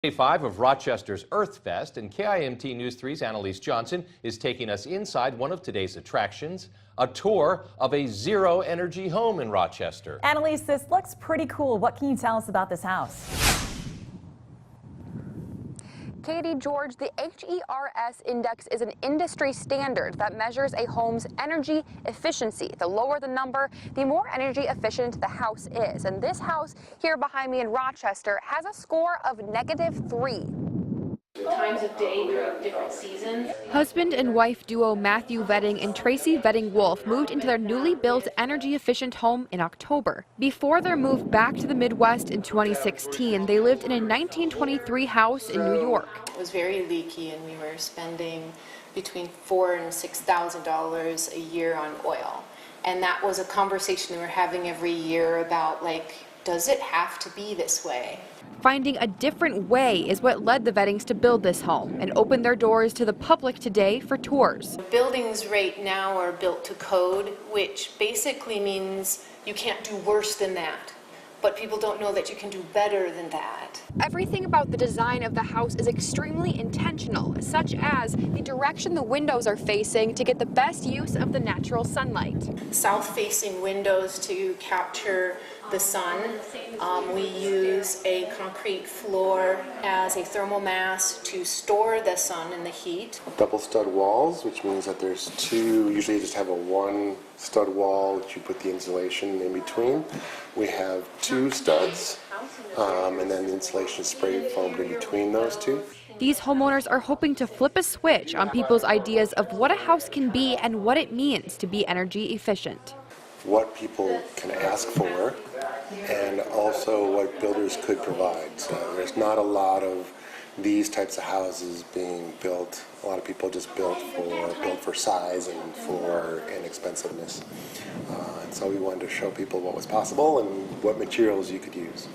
Day 5 of Rochester's Earthfest, and KIMT News 3's Annalise Johnson is taking us inside one of today's attractions, a tour of a zero-energy home in Rochester. Annalise, this looks pretty cool. What can you tell us about this house? Katie, George, the HERS index is an industry standard that measures a home's energy efficiency. The lower the number, the more energy efficient the house is. And this house here behind me in Rochester has a score of -3. Times of day during different seasons. Husband and wife duo Matthew Vetting and Tracy Vetting Wolf moved into their newly built energy-efficient home in October. Before their move back to the Midwest in 2016, they lived in a 1923 house in New York. It was very leaky, and we were spending between $4,000 and $6,000 a year on oil. And that was a conversation we were having every year about, like, does it have to be this way? Finding a different way is what led the Vettings to build this home and open their doors to the public today for tours. Buildings right now are built to code, which basically means you can't do worse than that. But people don't know that you can do better than that. Everything about the design of the house is extremely intentional, such as the direction the windows are facing to get the best use of the natural sunlight. South-facing windows to capture the sun. We use a concrete floor as a thermal mass to store the sun and the heat. Double stud walls, which means that there's two, usually you just have a one stud wall which you put the insulation in between. We have two studs, and then the insulation is spray foamed in between those two. These homeowners are hoping to flip a switch on people's ideas of what a house can be and what it means to be energy efficient. What people can ask for, and also what builders could provide. So there's not a lot of these types of houses being built. A lot of people just built for size and for inexpensiveness. And so we wanted to show people what was possible and what materials you could use.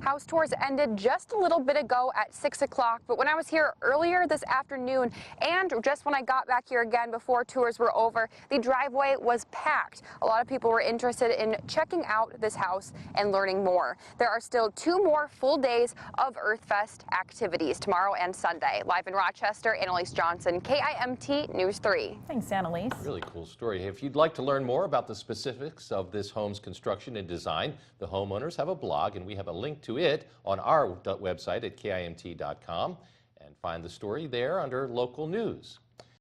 House tours ended just a little bit ago at 6 o'clock, but when I was here earlier this afternoon and just when I got back here again before tours were over, the driveway was packed. A lot of people were interested in checking out this house and learning more. There are still 2 more full days of Earthfest activities, tomorrow and Sunday. Live in Rochester, Annalise Johnson, KIMT News 3. Thanks, Annalise. Really cool story. If you'd like to learn more about the specifics of this home's construction and design, the homeowners have a blog, and we have a link to it on our website at KIMT.com, and find the story there under local news.